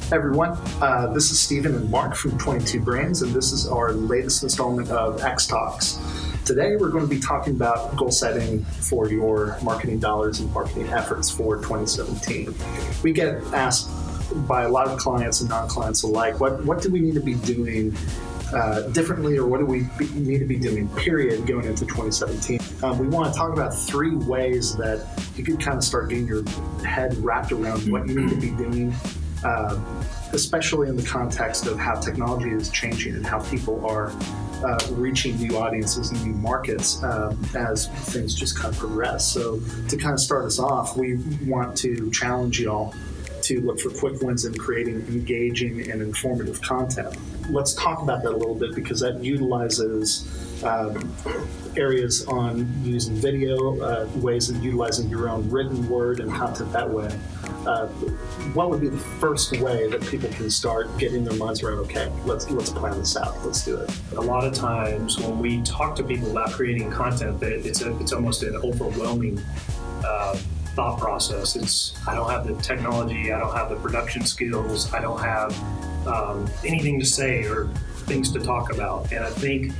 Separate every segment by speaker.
Speaker 1: Everyone, this is Stephen and Marc from XXIIBrands, and this is our latest installment of XTalks. Today, we're going to be talking about goal setting for your marketing dollars and marketing efforts for 2017. We get asked by a lot of clients and non-clients alike, what do we need to be doing differently, or what do we need to be doing, period, going into 2017? We want to talk about 3 ways that you can kind of start getting your head wrapped around what you need to be doing, especially in the context of how technology is changing and how people are reaching new audiences and new markets as things just kind of progress. So to kind of start us off, we want to challenge y'all to look for quick wins in creating engaging and informative content. Let's talk about that a little bit, because that utilizes areas on using video, ways of utilizing your own written word and content that way. What would be the first way that people can start getting their minds around, okay, let's plan this out, let's do it?
Speaker 2: A lot of times when we talk to people about creating content, it's almost an overwhelming thought process. I don't have the technology, I don't have the production skills, I don't have anything to say or things to talk about. And I think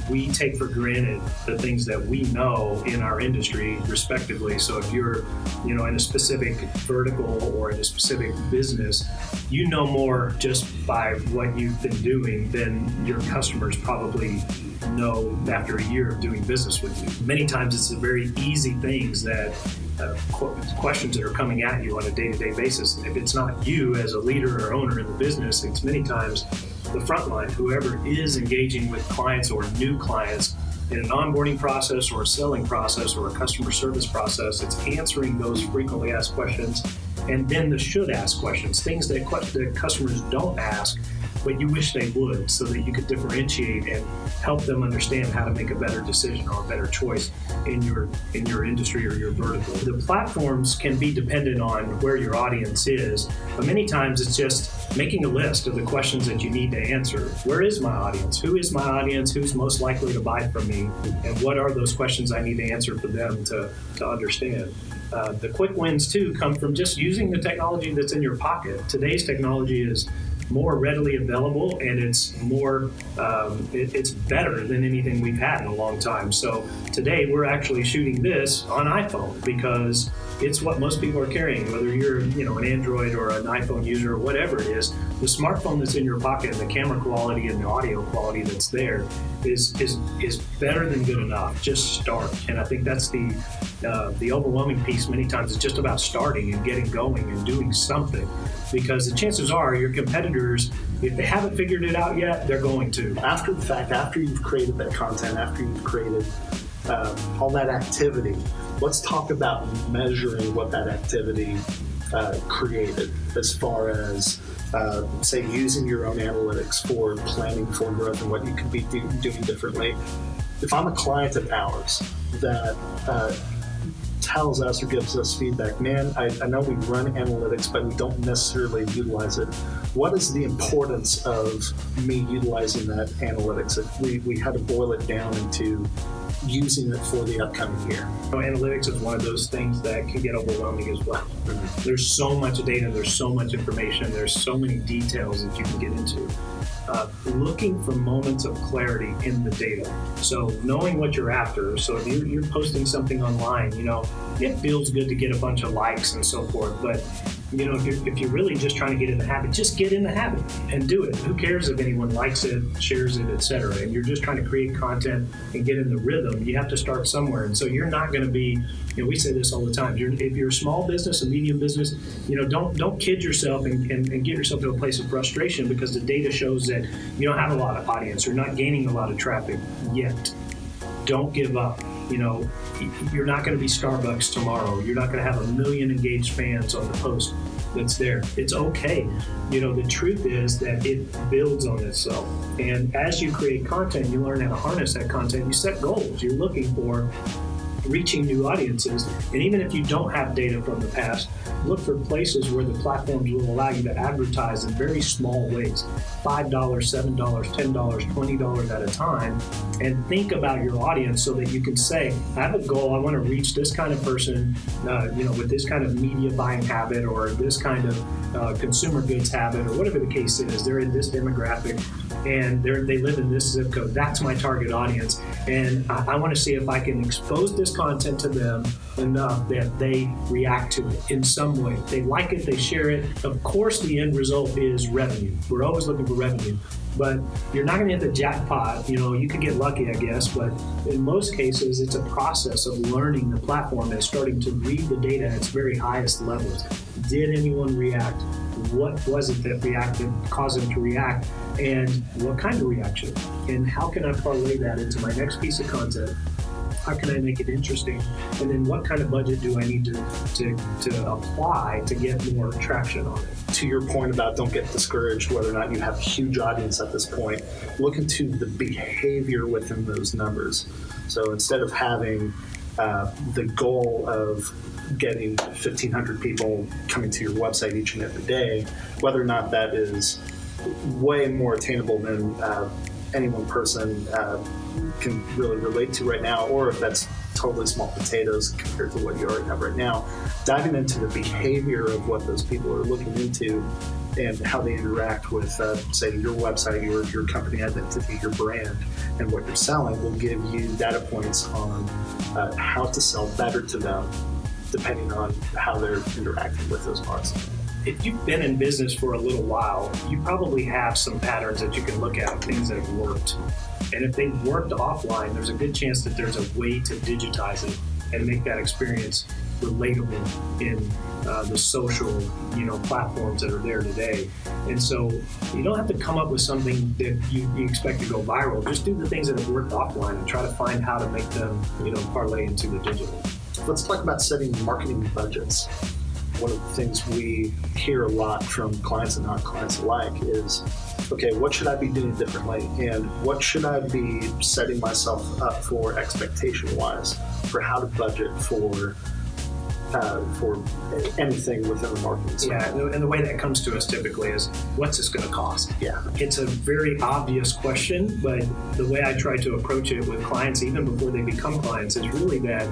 Speaker 2: we take for granted the things that we know in our industry, respectively. So if you're, in a specific vertical or in a specific business, you know more just by what you've been doing than your customers probably know after a year of doing business with you. Many times it's the very easy things that questions that are coming at you on a day-to-day basis. And if it's not you as a leader or owner in the business, it's many times the front line, whoever is engaging with clients or new clients in an onboarding process or a selling process or a customer service process. It's answering those frequently asked questions, and then the should ask questions, things that customers don't ask, but you wish they would, so that you could differentiate and help them understand how to make a better decision or a better choice in your industry or your vertical. The platforms can be dependent on where your audience is, but many times it's just making a list of the questions that you need to answer. Where is my audience? Who is my audience? Who's most likely to buy from me? And what are those questions I need to answer for them to understand? The quick wins, too, come from just using the technology that's in your pocket. Today's technology is more readily available, and it's more it's better than anything we've had in a long time. So today we're actually shooting this on iPhone because it's what most people are carrying, whether you're an Android or an iPhone user or whatever it is. The smartphone that's in your pocket and the camera quality and the audio quality that's there is better than good enough. Just start. And I think that's the overwhelming piece many times is just about starting and getting going and doing something, because the chances are your competitors, if they haven't figured it out yet, they're going to.
Speaker 1: After the fact, after you've created that content, after you've created all that activity, let's talk about measuring what that activity created, as far as say using your own analytics for planning for growth and what you could be doing differently. If I'm a client of ours that tells us or gives us feedback, man, I know we run analytics, but we don't necessarily utilize it. What is the importance of me utilizing that analytics if we had to boil it down into using it for the upcoming year?
Speaker 2: Analytics is one of those things that can get overwhelming as well. Mm-hmm. There's so much data, there's so much information, there's so many details that you can get into. Looking for moments of clarity in the data. So knowing what you're after. So if you're posting something online, it feels good to get a bunch of likes and so forth. But if you're really just trying to get in the habit, just get in the habit and do it. Who cares if anyone likes it, shares it, etc. And you're just trying to create content and get in the rhythm. You have to start somewhere. And so you're not going to be, we say this all the time. If you're a small business, a medium business, don't kid yourself and get yourself to a place of frustration because the data shows that you don't have a lot of audience. You're not gaining a lot of traffic yet. Don't give up. You're not going to be Starbucks tomorrow. You're not going to have 1 million engaged fans on the post that's there. It's okay. The truth is that it builds on itself. And as you create content, you learn how to harness that content. You set goals. You're looking for reaching new audiences. And even if you don't have data from the past, look for places where the platforms will allow you to advertise in very small ways, $5, $7, $10, $20 at a time, and think about your audience so that you can say, I have a goal, I want to reach this kind of person, with this kind of media buying habit or this kind of consumer goods habit or whatever the case is. They're in this demographic and they live in this zip code. That's my target audience. And I want to see if I can expose this content to them enough that they react to it in some way. They like it, they share it. Of course, the end result is revenue. We're always looking for revenue. But you're not going to hit the jackpot. You could get lucky, I guess, but in most cases, it's a process of learning the platform and starting to read the data at its very highest levels. Did anyone react? What was it that caused them to react? And what kind of reaction? And how can I parlay that into my next piece of content? How can I make it interesting? And then what kind of budget do I need to apply to get more traction on it?
Speaker 1: To your point about don't get discouraged whether or not you have a huge audience at this point, look into the behavior within those numbers. So instead of having the goal of getting 1,500 people coming to your website each and every day, whether or not that is way more attainable than any one person can really relate to right now, or if that's totally small potatoes compared to what you already have right now, diving into the behavior of what those people are looking into and how they interact with, say, your website, your company identity, your brand, and what you're selling will give you data points on how to sell better to them, depending on how they're interacting with those parts.
Speaker 2: If you've been in business for a little while, you probably have some patterns that you can look at, things that have worked. And if they've worked offline, there's a good chance that there's a way to digitize it and make that experience relatable in the social, platforms that are there today. And so you don't have to come up with something that you expect to go viral. Just do the things that have worked offline and try to find how to make them, parlay into the digital.
Speaker 1: Let's talk about setting marketing budgets. One of the things we hear a lot from clients and non-clients alike is, okay, what should I be doing differently? And what should I be setting myself up for expectation-wise for how to budget for anything within the marketing space?
Speaker 2: Yeah, and the way that comes to us typically is, what's this going to cost?
Speaker 1: Yeah.
Speaker 2: It's a very obvious question, but the way I try to approach it with clients, even before they become clients, is really that,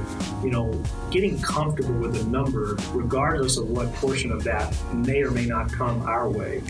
Speaker 2: getting comfortable with a number, regardless of what portion of that may or may not come our way,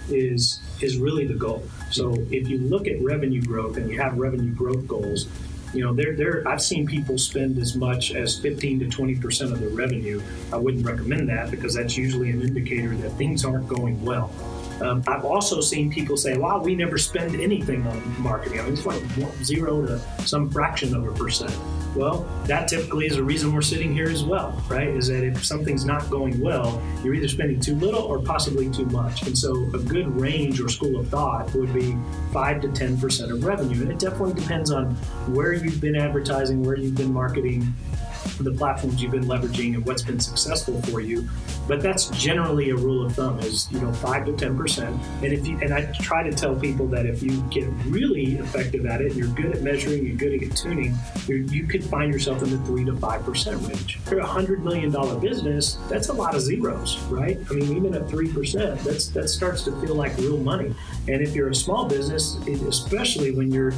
Speaker 2: is really the goal. So if you look at revenue growth and you have revenue growth goals, I've seen people spend as much as 15 to 20% of their revenue. I wouldn't recommend that because that's usually an indicator that things aren't going well. I've also seen people say, wow, we never spend anything on marketing. It's like 0 to some fraction of a percent. Well, that typically is the reason we're sitting here as well, right? Is that if something's not going well, you're either spending too little or possibly too much. And so a good range or school of thought would be 5 to 10% of revenue. And it definitely depends on where you've been advertising, where you've been marketing, the platforms you've been leveraging, and what's been successful for you. But that's generally a rule of thumb is 5 to 10%. And I try to tell people that if you get really effective at it, and you're good at measuring, you're good at tuning, you could find yourself in the 3 to 5% range. For a $100 million business, that's a lot of zeros, right? I mean, even at 3%, that starts to feel like real money. And if you're a small business, especially when you're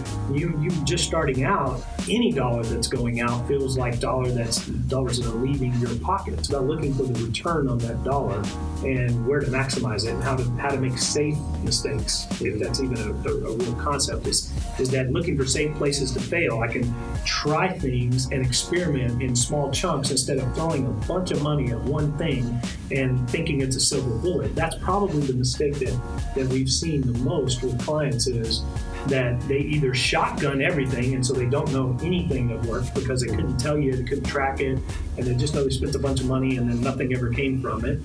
Speaker 2: just starting out, any dollar that's going out feels like dollars that are leaving your pocket. It's about looking for the return on that dollar and where to maximize it and how to make safe mistakes, if that's even a real concept, is that looking for safe places to fail. I can try things and experiment in small chunks instead of throwing a bunch of money at one thing and thinking it's a silver bullet. That's probably the mistake that we've seen the most with clients, is that they either shotgun everything and so they don't know anything that worked because they couldn't tell you, they couldn't track it, and they just know they spent a bunch of money and then nothing ever came from it.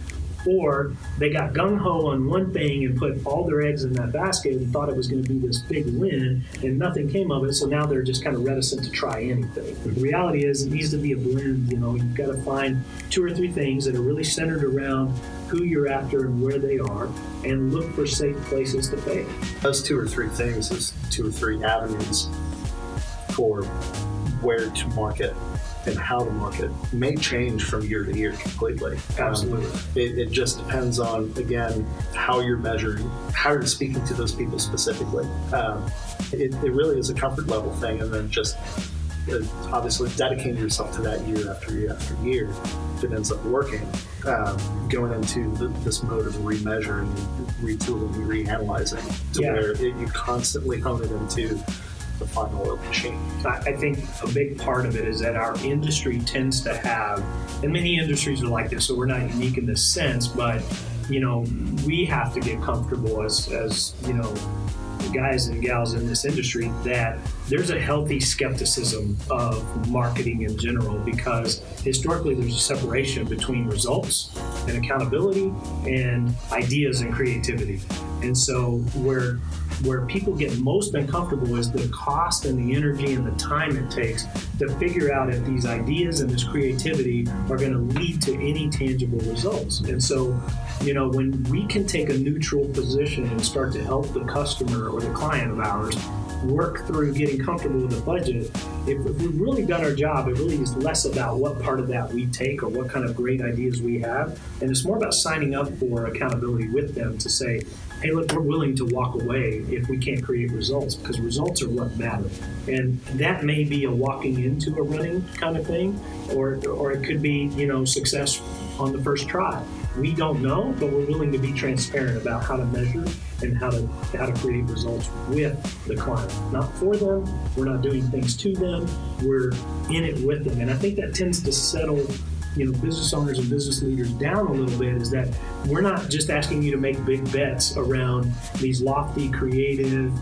Speaker 2: Or they got gung-ho on one thing and put all their eggs in that basket and thought it was going to be this big win, and nothing came of it, so now they're just kind of reticent to try anything. The reality is it needs to be a blend. You've got to find 2 or 3 things that are really centered around who you're after and where they are, and look for safe places to fail.
Speaker 1: Those 2 or 3 things is 2 or 3 avenues for where to market and how the market may change from year to year completely.
Speaker 2: Absolutely.
Speaker 1: It just depends on, again, how you're measuring, how you're speaking to those people specifically. It really is a comfort level thing, and then just obviously dedicating yourself to that year after year after year. If it ends up working, going into this mode of remeasuring, retooling, reanalyzing to where you constantly hone it into the final machine.
Speaker 2: I think a big part of it is that our industry tends to have, and many industries are like this, so we're not unique in this sense, but we have to get comfortable as the guys and gals in this industry that there's a healthy skepticism of marketing in general, because historically there's a separation between results and accountability and ideas and creativity. And so where people get most uncomfortable is the cost and the energy and the time it takes to figure out if these ideas and this creativity are going to lead to any tangible results. And so, when we can take a neutral position and start to help the customer or the client of ours work through getting comfortable with the budget, if we've really done our job, it really is less about what part of that we take or what kind of great ideas we have. And it's more about signing up for accountability with them to say, hey, look, we're willing to walk away if we can't create results, because results are what matter. And that may be a walking into a running kind of thing, or it could be, success on the first try. We don't know, but we're willing to be transparent about how to measure and how to create results with the client. Not for them, we're not doing things to them, we're in it with them. And I think that tends to settle business owners and business leaders down a little bit, is that we're not just asking you to make big bets around these lofty, creative,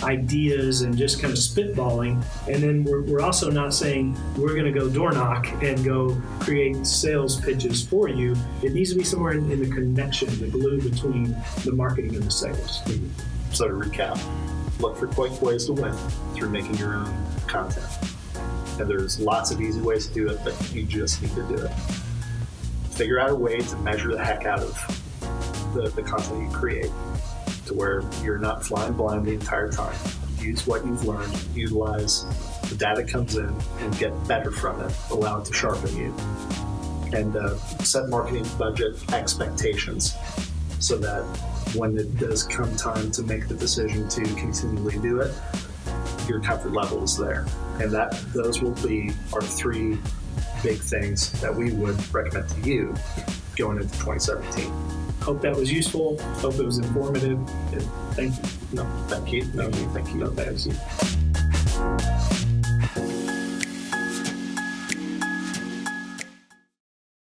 Speaker 2: ideas and just kind of spitballing. And then we're also not saying we're going to go door knock and go create sales pitches for you. It needs to be somewhere in the connection, the glue between the marketing and the sales.
Speaker 1: So to recap, look for quick ways to win through making your own content. And there's lots of easy ways to do it, but you just need to do it. Figure out a way to measure the heck out of the content you create to where you're not flying blind the entire time. Use what you've learned, utilize the data comes in, and get better from it. Allow it to sharpen you. And set marketing budget expectations so that when it does come time to make the decision to continually do it, your comfort level is there. And those will be our three big things that we would recommend to you going into 2017.
Speaker 2: Hope that was useful. Hope it was informative. And thank you.
Speaker 1: No, thank you.
Speaker 2: Thank you. No, thank you.